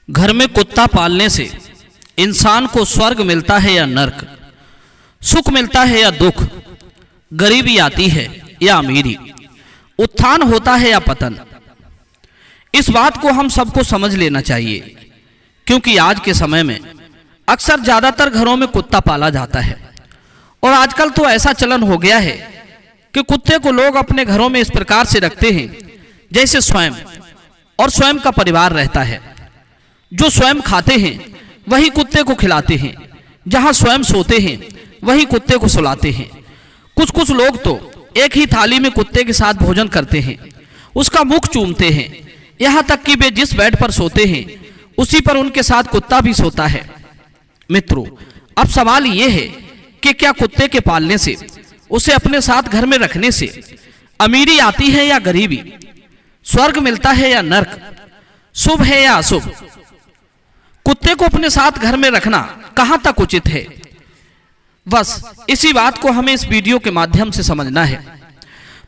घर में कुत्ता पालने से इंसान को स्वर्ग मिलता है या नर्क, सुख मिलता है या दुख, गरीबी आती है या अमीरी, उत्थान होता है या पतन। इस बात को हम सबको समझ लेना चाहिए, क्योंकि आज के समय में अक्सर ज्यादातर घरों में कुत्ता पाला जाता है। और आजकल तो ऐसा चलन हो गया है कि कुत्ते को लोग अपने घरों में इस प्रकार से रखते हैं जैसे स्वयं और स्वयं का परिवार रहता है। जो स्वयं खाते हैं वही कुत्ते को खिलाते हैं, जहां स्वयं सोते हैं वही कुत्ते को सुलाते हैं। कुछ लोग तो एक ही थाली में कुत्ते के साथ भोजन करते हैं, उसका मुख चूमते हैं, यहाँ तक कि वे जिस बेड पर सोते हैं उसी पर उनके साथ कुत्ता भी सोता है। मित्रों, अब सवाल ये है कि क्या कुत्ते के पालने से, उसे अपने साथ घर में रखने से अमीरी आती है या गरीबी, स्वर्ग मिलता है या नर्क, शुभ है या अशुभ? कुत्ते को अपने साथ घर में रखना कहां तक उचित है, बस इसी बात को हमें इस वीडियो के माध्यम से समझना है।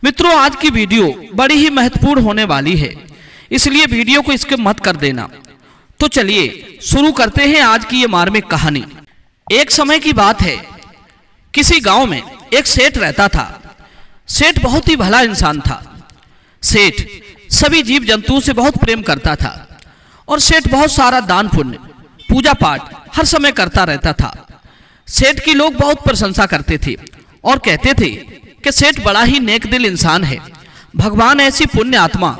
मित्रों, आज की वीडियो बड़ी ही महत्वपूर्ण होने वाली है, इसलिए वीडियो को स्किप मत कर देना। तो चलिए शुरू करते हैं आज की ये मार्मिक कहानी। एक समय की बात है, किसी गांव में एक सेठ रहता था। सेठ बहुत ही भला इंसान था। सेठ सभी जीव जंतुओं से बहुत प्रेम करता था और सेठ बहुत सारा दान पुण्य, पूजा पाठ हर समय करता रहता था। सेठ की लोग बहुत प्रशंसा करते थे और कहते थे कि सेठ बड़ा ही नेक दिल इंसान है, भगवान ऐसी पुण्य आत्मा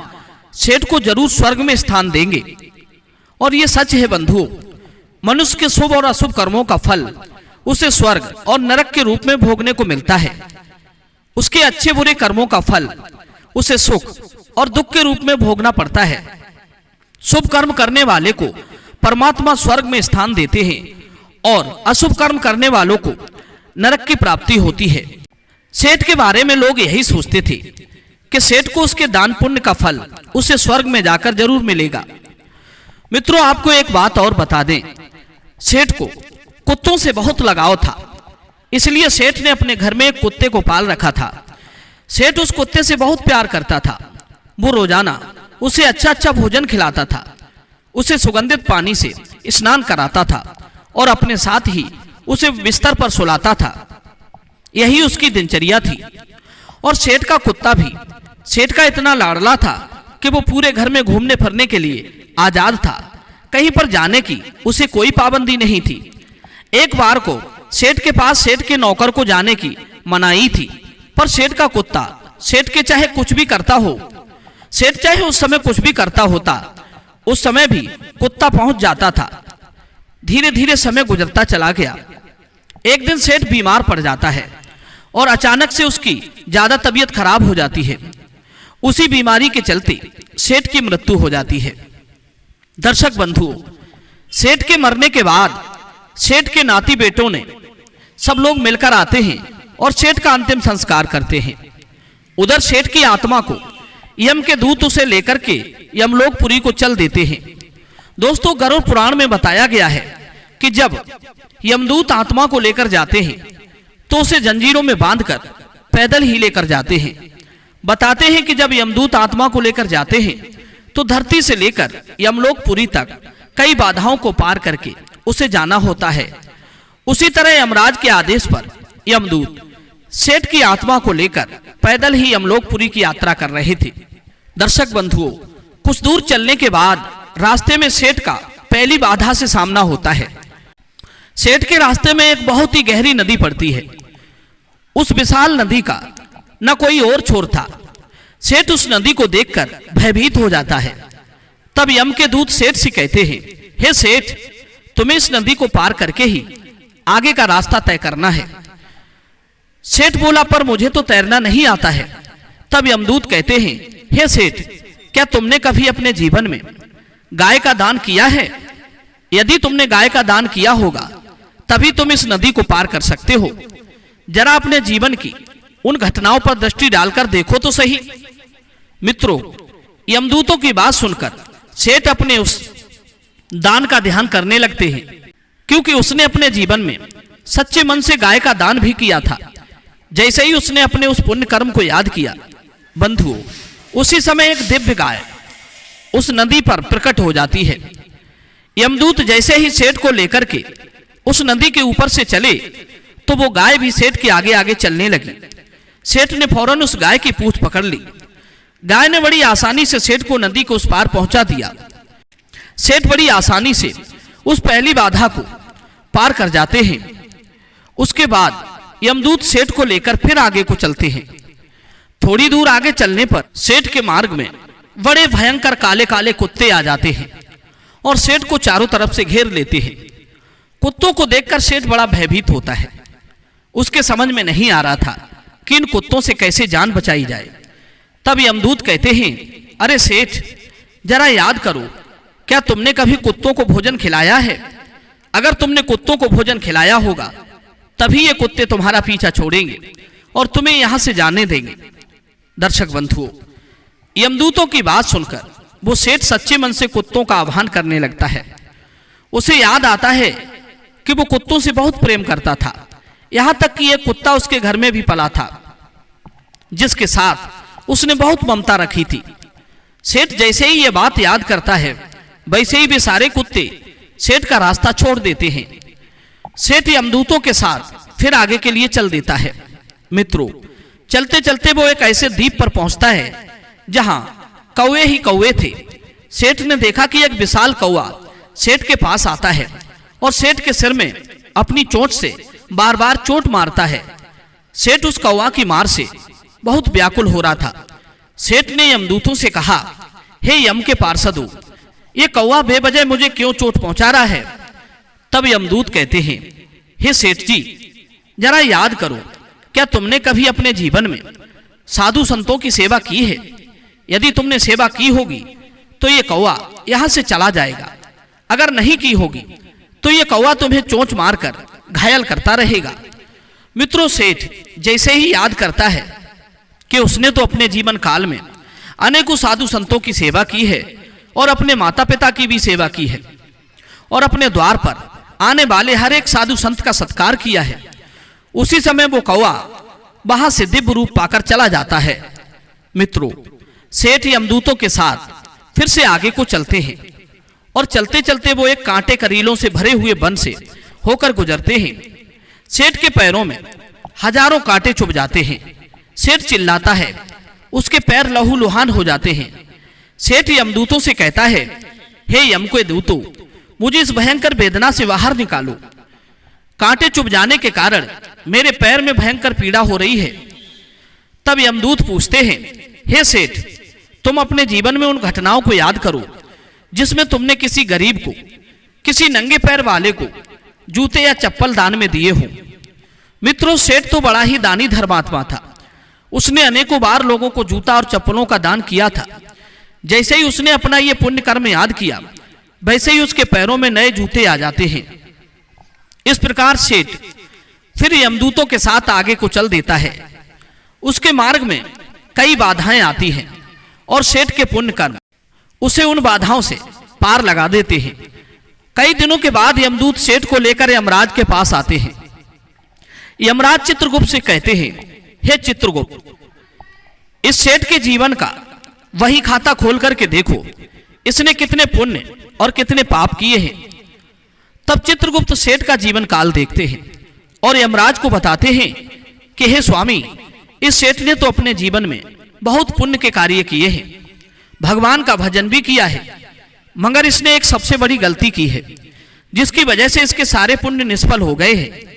सेठ को जरूर स्वर्ग में स्थान देंगे। और ये सच है बंधुओं, मनुष्य के शुभ और अशुभ कर्मों का फल उसे स्वर्ग और नरक के रूप में भोगने को मिलता है। उसके अच्छे बुरे कर्मों का फल उसे सुख और दुख के रूप में भोगना पड़ता है। शुभ कर्म करने वाले को परमात्मा स्वर्ग में स्थान देते हैं और अशुभ कर्म करने वालों को नरक की प्राप्ति होती है। सेठ के बारे में लोग यही सोचते थे कि सेठ को उसके दान पुण्य का फल उसे स्वर्ग में जाकर जरूर मिलेगा। मित्रों, आपको एक बात और बता दें, सेठ को कुत्तों से बहुत लगाव था, इसलिए सेठ ने अपने घर में एक कुत्ते को पाल रखा था। सेठ उस कुत्ते से बहुत प्यार करता था। वो रोजाना उसे अच्छा भोजन खिलाता था, उसे सुगंधित पानी से स्नान कराता था और अपने साथ ही उसे बिस्तर पर सुलाता था। यही उसकी दिनचर्या थी। और सेठ का कुत्ता भी सेठ का इतना लाडला था कि वो पूरे घर में घूमने फिरने के लिए आजाद था। कहीं पर जाने की उसे कोई पाबंदी नहीं थी। एक बार को सेठ के पास सेठ के नौकर को जाने की मनाही थी, पर सेठ का कुत्ता सेठ के चाहे कुछ भी करता हो, सेठ चाहे उस समय कुछ भी करता होता, उस समय भी कुत्ता पहुंच जाता था। धीरे धीरे समय गुजरता चला गया। एक दिन सेठ बीमार पड़ जाता है और अचानक से उसकी ज्यादा तबीयत खराब हो जाती है। उसी बीमारी के चलते सेठ की मृत्यु हो जाती है। दर्शक बंधुओं, सेठ के मरने के बाद सेठ के नाती बेटों ने सब लोग मिलकर आते हैं और सेठ का अंतिम संस्कार करते हैं। उधर सेठ की आत्मा को यम के दूत उसे लेकर के यमलोकपुरी को चल देते हैं। दोस्तों, गरुड़ पुराण में बताया गया है कि जब यमदूत आत्मा को लेकर जाते हैं तो उसे जंजीरों में बांधकर पैदल ही लेकर जाते हैं। बताते हैं कि जब यमदूत आत्मा को लेकर जाते हैं तो धरती से लेकर यमलोकपुरी तक कई बाधाओं को पार करके उसे जाना होता है। उसी तरह यमराज के आदेश पर यमदूत सेठ की आत्मा को लेकर पैदल ही यमलोकपुरी की यात्रा कर रहे थे। दर्शक बंधुओं, कुछ दूर चलने के बाद रास्ते में सेठ का पहली बाधा से सामना होता है। सेठ के रास्ते में एक बहुत ही गहरी नदी पड़ती है। उस विशाल नदी का न कोई और छोर था। सेठ उस नदी को देखकर भयभीत हो जाता है। तब यम के दूत सेठ से कहते हैं, हे सेठ, तुम्हें इस नदी को पार करके ही आगे का रास्ता तय करना है। सेठ बोला, पर मुझे तो तैरना नहीं आता है। तब यमदूत कहते हैं, हे सेठ, क्या तुमने कभी अपने जीवन में गाय का दान किया है? यदि तुमने गाय का दान किया होगा तभी तुम इस नदी को पार कर सकते हो। जरा अपने जीवन की उन घटनाओं पर दृष्टि डालकर देखो तो सही। मित्रों, यमदूतों की बात सुनकर सेठ अपने उस दान का ध्यान करने लगते हैं, क्योंकि उसने अपने जीवन में सच्चे मन से गाय का दान भी किया था। जैसे ही उसने अपने उस पुण्य कर्म को याद किया, बंधुओं, उसी समय एक दिव्य गाय उस नदी पर प्रकट हो जाती है। यमदूत जैसे ही सेठ को लेकर के उस नदी के ऊपर से चले तो वो गाय भी सेठ के आगे आगे चलने लगी। सेठ ने फौरन उस गाय की पूंछ पकड़ ली। गाय ने बड़ी आसानी से सेठ को नदी के उस पार पहुंचा दिया। सेठ बड़ी आसानी से उस पहली बाधा को पार कर जाते हैं। उसके बाद यमदूत सेठ को लेकर फिर आगे को चलते हैं। थोड़ी दूर आगे चलने पर सेठ के मार्ग में बड़े भयंकर काले काले कुत्ते आ जाते हैं और सेठ को चारों तरफ से घेर लेते हैं। कुत्तों को देखकर सेठ बड़ा भयभीत होता है। उसके समझ में नहीं आ रहा था कि इन कुत्तों से कैसे जान बचाई जाए। तब यमदूत कहते हैं, अरे सेठ, जरा याद करो, क्या तुमने कभी कुत्तों को भोजन खिलाया है? अगर तुमने कुत्तों को भोजन खिलाया होगा तभी ये कुत्ते तुम्हारा पीछा छोड़ेंगे और तुम्हें यहां से जाने देंगे। दर्शक बंधुओं, यमदूतों की बात सुनकर वो सेठ सच्चे मन से कुत्तों का आह्वान करने लगता है। उसे याद आता है कि वो कुत्तों से बहुत प्रेम करता था, यहां तक कि एक कुत्ता उसके घर में भी पला था जिसके साथ उसने बहुत ममता रखी थी। सेठ जैसे ही ये बात याद करता है वैसे ही वे सारे कुत्ते सेठ का रास्ता छोड़ देते हैं। सेठ यमदूतों के साथ फिर आगे के लिए चल देता है। मित्रों, चलते चलते वो एक ऐसे द्वीप पर पहुंचता है जहां कौवे ही कौवे थे। सेठ ने देखा कि एक विशाल कौवा सेठ के पास आता है और सेठ के सिर में अपनी चोंच से बार बार चोट मारता है। सेठ उस कौवा की मार से बहुत व्याकुल हो रहा था। सेठ ने यमदूतों से कहा, हे यम के पार्षदों, ये कौवा बेवजह मुझे क्यों चोट पहुंचा रहा है? तब यमदूत कहते हैं, हे सेठ जी, जरा याद करो, क्या तुमने कभी अपने जीवन में साधु संतों की सेवा की है? यदि तुमने सेवा की होगी तो ये कौवा यहां से चला जाएगा। अगर नहीं की होगी तो ये कौवा तुम्हें चोंच मारकर घायल करता रहेगा। मित्रों, सेठ जैसे ही याद करता है कि उसने तो अपने जीवन काल में अनेकों साधु संतों की सेवा की है और अपने माता पिता की भी सेवा की है और अपने द्वार पर आने वाले हर एक साधु संत का सत्कार किया है, उसी समय वो कौवा वहां से दिव्य रूप पाकर चला जाता है। मित्रों, सेठ यमदूतों के साथ फिर से आगे को चलते हैं और चलते चलते वो एक कांटे करीलों से भरे हुए वन से होकर गुजरते हैं। सेठ के पैरों में हजारों कांटे चुभ जाते हैं। सेठ चिल्लाता है, उसके पैर लहूलुहान हो जाते हैं। सेठ यमदूतों से कहता है, हे यम के दूतों, मुझे इस भयंकर वेदना से बाहर निकालो। कांटे चुभ जाने के कारण मेरे पैर में भयंकर पीड़ा हो रही है। तब यमदूत पूछते हैं, हे सेठ, तुम अपने जीवन में उन घटनाओं को याद करो जिसमें तुमने किसी गरीब को, किसी नंगे पैर वाले को जूते या चप्पल दान में दिए हो। मित्रों, सेठ तो बड़ा ही दानी धर्मात्मा था। उसने अनेकों बार लोगों को जूता और चप्पलों का दान किया था। जैसे ही उसने अपना ये पुण्य कर्म याद किया वैसे ही उसके पैरों में नए जूते आ जाते हैं। इस प्रकार सेठ फिर यमदूतों के साथ आगे को चल देता है। उसके मार्ग में कई बाधाएं आती हैं और सेठ के पुण्य कर्म उसे उन बाधाओं से पार लगा देते हैं। कई दिनों के बाद यमदूत सेठ को लेकर यमराज के पास आते हैं। यमराज चित्रगुप्त से कहते हैं, हे चित्रगुप्त, इस सेठ के जीवन का वही खाता खोल करके देखो, इसने कितने पुण्य और कितने पाप किए हैं। तब चित्रगुप्त सेठ का जीवन काल देखते हैं और यमराज को बताते हैं कि हे स्वामी, इस सेठ ने तो अपने जीवन में बहुत पुण्य के कार्य किए हैं, भगवान का भजन भी किया है, मगर इसने एक सबसे बड़ी गलती की है जिसकी वजह से इसके सारे पुण्य निष्फल हो गए हैं।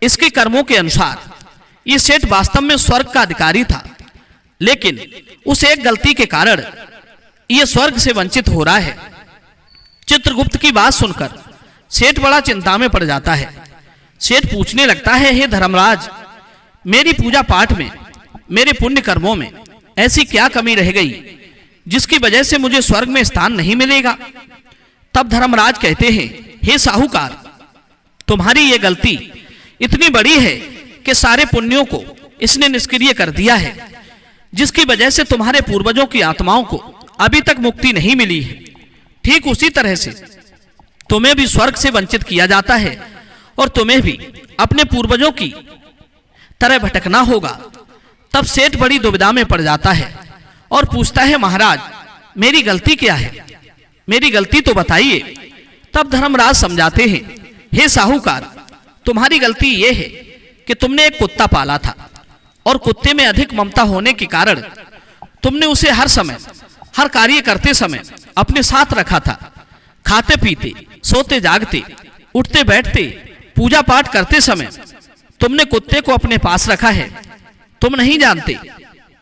इसके कर्मों के अनुसार ये सेठ वास्तव में स्वर्ग का अधिकारी था, लेकिन उस एक गलती के कारण ये स्वर्ग से वंचित हो रहा है। चित्रगुप्त की बात सुनकर सेठ बड़ा चिंता में पड़ जाता है। सेठ पूछने लगता है, हे धर्मराज, मेरी पूजा पाठ में, मेरे पुण्य कर्मों में ऐसी क्या कमी रह गई जिसकी वजह से मुझे स्वर्ग में स्थान नहीं मिलेगा? तब धर्मराज कहते हैं, हे साहूकार, तुम्हारी ये गलती इतनी बड़ी है कि सारे पुण्यों को इसने निष्क्रिय कर दिया है, जिसकी वजह से तुम्हारे पूर्वजों की आत्माओं को अभी तक मुक्ति नहीं मिली है। ठीक उसी तरह से तुम्हें भी स्वर्ग से वंचित किया जाता है और तुम्हें भी अपने पूर्वजों की तरह भटकना होगा। तब सेठ बड़ी दुविधा में पड़ जाता है और पूछता है, महाराज, मेरी गलती क्या है? मेरी गलती तो बताइए। तब धर्मराज समझाते हैं, हे साहूकार, तुम्हारी गलती यह है कि तुमने एक कुत्ता पाला था और कुत्ते में अधिक ममता होने के कारण तुमने उसे हर समय, हर कार्य करते समय अपने साथ रखा था। खाते पीते, सोते जागते, उठते बैठते, पूजा पाठ करते समय तुमने कुत्ते को अपने पास रखा है। तुम नहीं जानते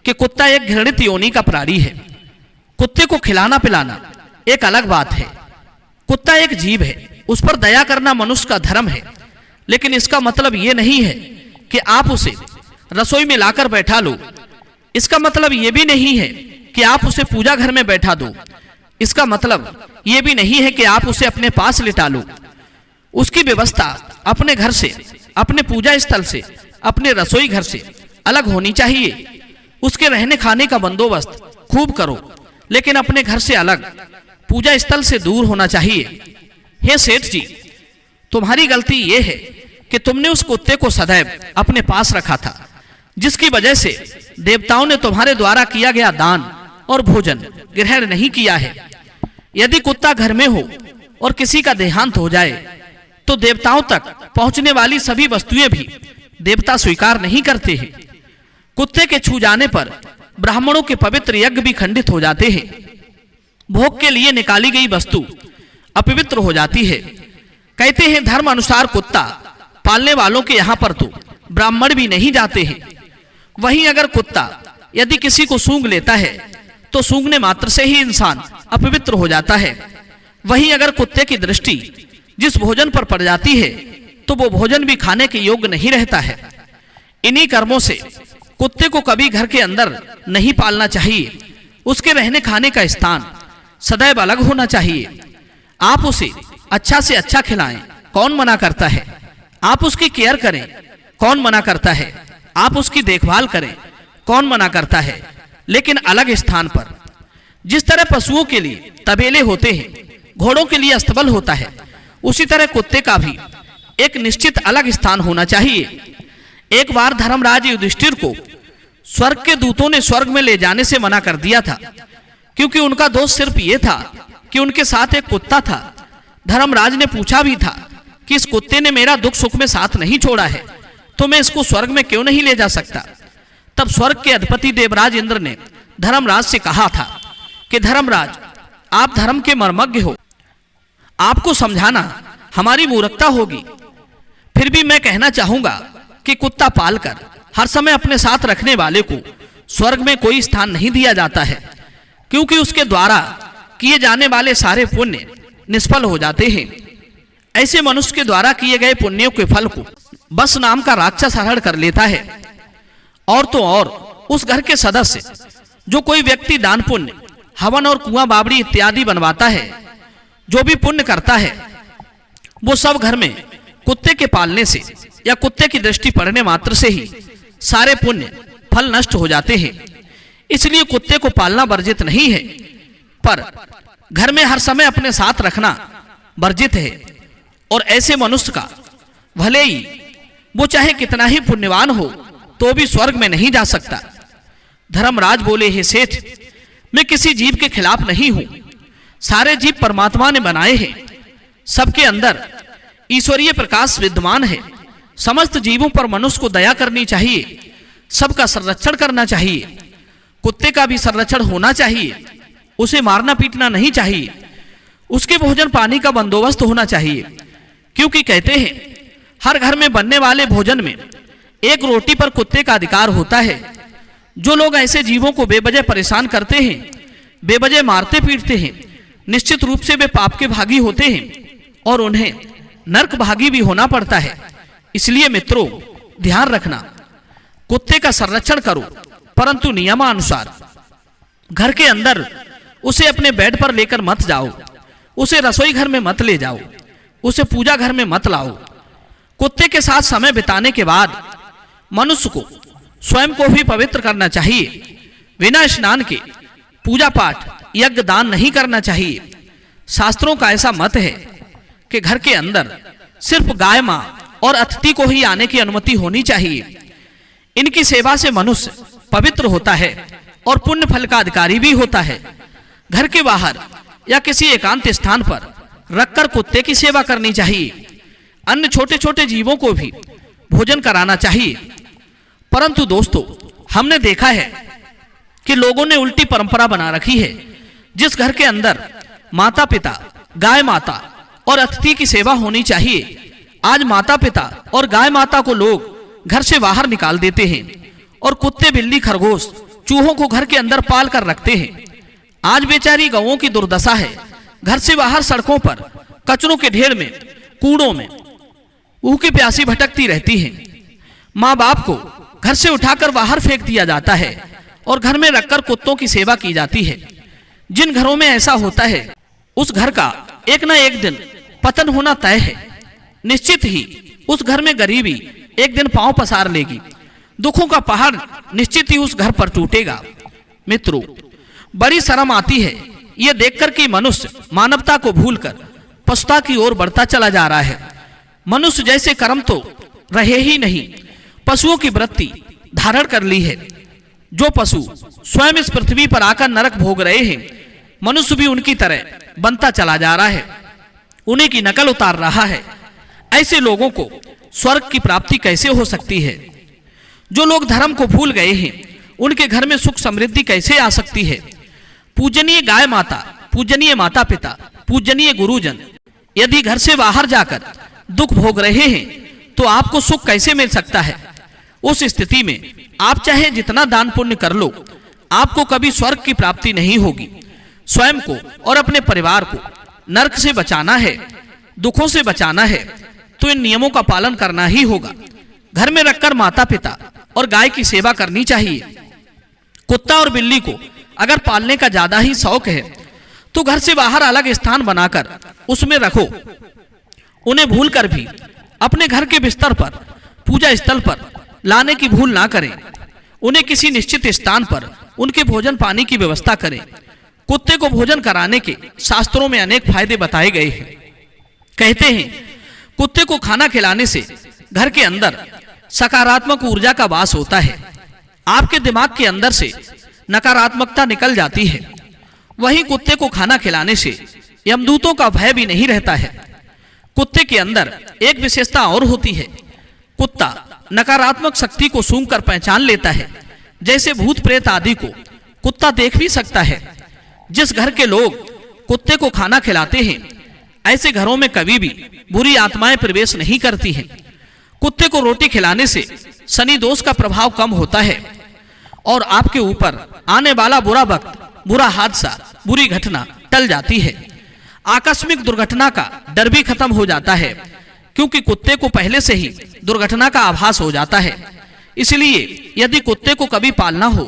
कि कुत्ता एक घृणित योनि का प्राणी है। कुत्ते को खिलाना पिलाना एक अलग बात है। कुत्ता एक जीव है, उस पर दया करना मनुष्य का धर्म है। लेकिन इसका मतलब ये नहीं है कि आप उसे रसोई में लाकर बैठा लो। इसका मतलब ये भी नहीं है कि आप उसे पूजा घर में बैठा दो। इसका मतलब ये भी नहीं है कि आप उसे अपने पास लिटा लो। उसकी व्यवस्था अपने घर से, अपने पूजा स्थल से, अपने रसोई घर से अलग होनी चाहिए। उसके रहने खाने का बंदोबस्त खूब करो, लेकिन अपने घर से अलग, पूजा स्थल से दूर होना चाहिए। हे सेठ जी, तुम्हारी गलती यह है कि तुमने उस कुत्ते को सदैव अपने पास रखा था, जिसकी वजह से देवताओं ने तुम्हारे द्वारा किया गया दान और भोजन ग्रहण नहीं किया है। यदि कुत्ता घर में हो और किसी का देहांत हो जाए तो देवताओं तक पहुंचने वाली सभी वस्तुएं भी देवता स्वीकार नहीं करते हैं। कुत्ते के छू जाने पर ब्राह्मणों के पवित्र यज्ञ भी खंडित हो जाते हैं। भोग के लिए निकाली गई वस्तु अपवित्र हो जाती है। कहते हैं धर्म अनुसार कुत्ता पालने वालों के यहाँ पर तो ब्राह्मण भी नहीं जाते हैं। वहीं अगर कुत्ता यदि किसी को सूंघ लेता है तो सूंघने मात्र से ही इंसान अपवित्र हो जाता है। वहीं अगर कुत्ते की दृष्टि जिस भोजन पर पड़ जाती है तो वो भोजन भी खाने के योग्य नहीं रहता है। इन्हीं कर्मों से कुत्ते को कभी घर के अंदर नहीं पालना चाहिए। उसके रहने खाने का स्थान सदैव अलग होना चाहिए। आप उसे अच्छा से अच्छा खिलाएं, कौन मना करता है। आप उसकी केयर करें, कौन मना करता है। आप उसकी देखभाल करें, कौन मना करता है, लेकिन अलग स्थान पर। जिस तरह पशुओं के लिए तबेले होते हैं, घोड़ों के लिए अस्तबल होता है, उसी तरह कुत्ते का भी एक निश्चित अलग स्थान होना चाहिए। एक बार धर्मराज युधिष्ठिर को स्वर्ग के दूतों ने स्वर्ग में ले जाने से मना कर दिया था, क्योंकि उनका दोष सिर्फ ये था कि उनके साथ एक कुत्ता था। धर्मराज ने पूछा भी था कि इस कुत्ते ने मेरा दुख सुख में साथ नहीं छोड़ा है, तो मैं इसको स्वर्ग में क्यों नहीं ले जा सकता। तब स्वर्ग के अधिपति देवराज इंद्र ने धर्मराज से कहा था कि धर्मराज, आप धर्म के मर्मज्ञ हो, आपको समझाना हमारी मूर्खता होगी। फिर भी मैं कहना चाहूंगा कि कुत्ता पालकर हर समय अपने साथ रखने वाले को स्वर्ग में कोई स्थान नहीं दिया जाता है, क्योंकि उसके द्वारा किए जाने वाले सारे पुण्य निष्फल हो जाते हैं। ऐसे मनुष्य के द्वारा किए गए पुण्यों के फल को बस नाम का राक्षस हरण कर लेता है। और तो और उस घर के सदस्य जो कोई व्यक्ति दान पुण्य, हवन और कुआं बावड़ी इत्यादि बनवाता है, जो भी पुण्य करता है, वो सब घर में कुत्ते के पालने से या कुत्ते की दृष्टि पड़ने मात्र से ही सारे पुण्य फल नष्ट हो जाते हैं। इसलिए कुत्ते को पालना वर्जित नहीं है, पर घर में हर समय अपने साथ रखना वर्जित है। और ऐसे मनुष्य का भले ही वो चाहे कितना ही पुण्यवान हो तो भी स्वर्ग में नहीं जा सकता। धर्मराज बोले, हे सेठ, मैं किसी जीव के खिलाफ नहीं हूं। सारे जीव परमात्मा ने बनाए हैं, सबके अंदर ईश्वरीय प्रकाश विद्यमान है। समस्त जीवों पर मनुष्य को दया करनी चाहिए, सबका संरक्षण करना चाहिए। कुत्ते का भी संरक्षण होना चाहिए, उसे मारना पीटना नहीं चाहिए। उसके भोजन पानी का बंदोबस्त होना चाहिए, क्योंकि कहते हैं हर घर में बनने वाले भोजन में एक रोटी पर कुत्ते का अधिकार होता है। जो लोग ऐसे जीवों को बेवजह परेशान करते हैं, बेवजह मारते पीटते हैं, निश्चित रूप से वे पाप के भागी होते हैं और उन्हें नरक भागी भी होना पड़ता है। इसलिए मित्रों, ध्यान रखना, कुत्ते का संरक्षण करो, परंतु नियमानुसार। घर के अंदर उसे अपने बेड पर लेकर मत जाओ, उसे रसोई घर में मत ले जाओ, उसे पूजा घर में मत लाओ। कुत्ते के साथ समय बिताने के बाद मनुष्य को स्वयं को भी पवित्र करना चाहिए। बिना स्नान के पूजा पाठ, यज्ञ, दान नहीं करना चाहिए। शास्त्रों का ऐसा मत है कि घर के अंदर सिर्फ गाय मां और अतिथि को ही आने की अनुमति होनी चाहिए। इनकी सेवा से मनुष्य पवित्र होता है और पुण्य फल का अधिकारी भी होता है। घर के बाहर या किसी एकांत स्थान पर रखकर कुत्ते की सेवा करनी चाहिए। अन्य छोटे छोटे जीवों को भी भोजन कराना चाहिए। परंतु दोस्तों, हमने देखा है कि लोगों ने उल्टी परंपरा बना रखी है। जिस घर के अंदर माता पिता, गाय माता और अतिथि की सेवा होनी चाहिए, आज माता पिता और गाय माता को लोग घर से बाहर निकाल देते हैं और कुत्ते, बिल्ली, खरगोश, चूहों को घर के अंदर पाल कर रखते हैं। आज बेचारी गौओं की दुर्दशा है। घर से बाहर सड़कों पर कचरों के ढेर में, कूड़ों में भूखी प्यासी भटकती रहती हैं। माँ बाप को घर से उठाकर बाहर फेंक दिया जाता है और घर में रखकर कुत्तों की सेवा की जाती है। जिन घरों में ऐसा होता है, उस घर का एक न एक दिन पतन होना तय है। निश्चित ही उस घर में गरीबी एक दिन पांव पसार लेगी। दुखों का पहाड़ निश्चित ही उस घर पर टूटेगा। मित्रों, बड़ी शर्म आती है यह देखकर कि मनुष्य मानवता को भूलकर पशुता की ओर बढ़ता चला जा रहा है। मनुष्य जैसे कर्म तो रहे ही नहीं, पशुओं की वृत्ति धारण कर ली है। जो पशु स्वयं इस पृथ्वी पर आकर नरक भोग रहे हैं, मनुष्य भी उनकी तरह बनता चला जा रहा है, उन्हीं की नकल उतार रहा है। ऐसे लोगों को स्वर्ग की प्राप्ति कैसे हो सकती है? जो लोग धर्म को भूल गए हैं, उनके घर में सुख समृद्धि कैसे आ सकती है? पूजनीय गाय माता, पूजनीय माता पिता, पूजनीय गुरुजन यदि घर से बाहर जाकर दुख भोग रहे हैं, तो आपको सुख कैसे मिल सकता है? उस स्थिति में आप चाहे जितना दान पुण्य कर लो, आपको कभी स्वर्ग की प्राप्ति नहीं होगी। स्वयं को और अपने परिवार को नरक से बचाना है, दुखों से बचाना है, तो इन नियमों का पालन करना ही होगा। घर में रखकर माता पिता और गाय की सेवा करनी चाहिए। कुत्ता और बिल्ली को अगर पालने का ज्यादा ही शौक है, तो घर से बाहर अलग स्थान बनाकर उसमें रखो। उन्हें भूलकर भी अपने घर के बिस्तर पर, पूजा स्थल पर लाने की भूल ना करें। उन्हें किसी निश्चित स्थान पर उनके भोजन पानी की व्यवस्था करें। कुत्ते को भोजन कराने के शास्त्रों में अनेक फायदे बताए गए हैं। कहते हैं, कुत्ते को खाना खिलाने से घर के अंदर सकारात्मक ऊर्जा का वास होता है। आपके दिमाग के अंदर से नकारात्मकता निकल जाती है। वहीं कुत्ते को खाना खिलाने से यमदूतों का भय भी नहीं रहता है। कुत्ते के अंदर एक विशेषता और होती है। कुत्ता नकारात्मक शक्ति को सूंघकर पहचान लेता है। जैसे भूत प्रेत आदि को कुत्ता देख भी सकता है। जिस घर के लोग कुत्ते को खाना खिलाते हैं, ऐसे घरों में कभी भी बुरी आत्माएं प्रवेश नहीं करती हैं। कुत्ते को रोटी खिलाने से शनि दोष का प्रभाव कम होता है और आपके ऊपर आने वाला बुरा वक्त, बुरा हादसा, बुरी घटना टल जाती है। आकस्मिक दुर्घटना का डर भी खत्म हो जाता है, क्योंकि कुत्ते को पहले से ही दुर्घटना का आभास हो जाता है। इसलिए यदि कुत्ते को कभी पालना हो,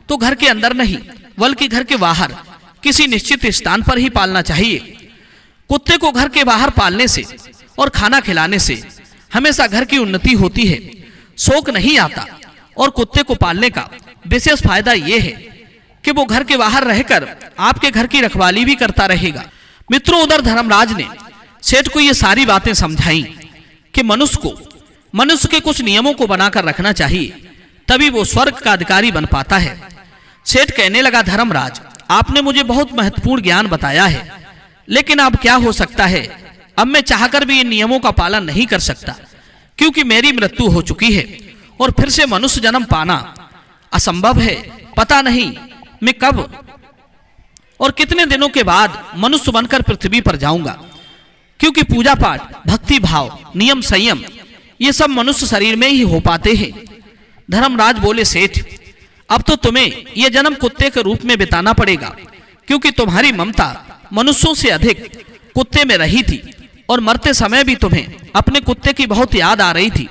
तो घर के अंदर नहीं, बल्कि घर के बाहर किसी निश्चित स्थान पर ही पालना चाहिए। कुत्ते को घर के बाहर पालने से और खाना खिलाने से हमेशा घर की उन्नति होती है, शोक नहीं आता। और कुत्ते को पालने का विशेष फायदा यह है कि वो घर के बाहर रहकर आपके घर की रखवाली भी करता रहेगा। मित्रों, उधर धर्मराज ने सेठ को ये सारी बातें समझाई कि मनुष्य के कुछ नियमों को बनाकर रखना चाहिए, तभी वो स्वर्ग का अधिकारी बन पाता है। सेठ कहने लगा, धर्मराज, आपने मुझे बहुत महत्वपूर्ण ज्ञान बताया है, लेकिन अब क्या हो सकता है, अब मैं चाहकर भी इन नियमों का पालन नहीं कर सकता, क्योंकि मेरी मृत्यु हो चुकी है और फिर से मनुष्य जन्म पाना असंभव है। पता नहीं मैं कब और कितने दिनों के बाद मनुष्य बनकर पृथ्वी पर जाऊंगा, क्योंकि पूजा पाठ, भक्ति भाव, नियम, संयम ये सब मनुष्य शरीर में ही हो पाते हैं। धर्मराज बोले, सेठ, अब तो तुम्हें यह जन्म कुत्ते के रूप में बिताना पड़ेगा, क्योंकि तुम्हारी ममता मनुष्यों से अधिक कुत्ते में रही थी और मरते समय भी तुम्हें अपने कुत्ते की बहुत याद आ रही थी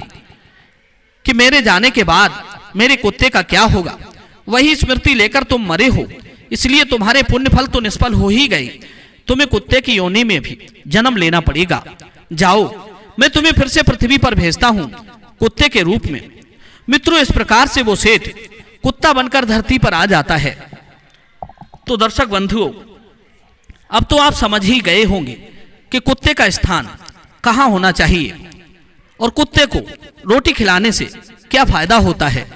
कि मेरे जाने के बाद मेरे कुत्ते का क्या होगा। वही स्मृति लेकर तुम मरे हो, इसलिए तुम्हारे पुण्य फल तो निष्फल हो ही गए। तुम्हें कुत्ते की योनि में भी जन्म लेना पड़ेगा। जाओ, मैं तुम्हें फिर से पृथ्वी पर भेजता हूं कुत्ते के रूप में। मित्रों, इस प्रकार से वो सेठ कुत्ता बनकर धरती पर आ जाता है। तो दर्शक बंधुओं, अब तो आप समझ ही गए होंगे कि कुत्ते का स्थान कहाँ होना चाहिए और कुत्ते को रोटी खिलाने से क्या फायदा होता है।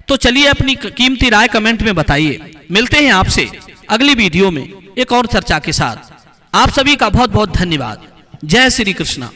तो चलिए अपनी कीमती राय कमेंट में बताइए। मिलते हैं आपसे अगली वीडियो में एक और चर्चा के साथ। आप सभी का बहुत बहुत धन्यवाद। जय श्री कृष्णा।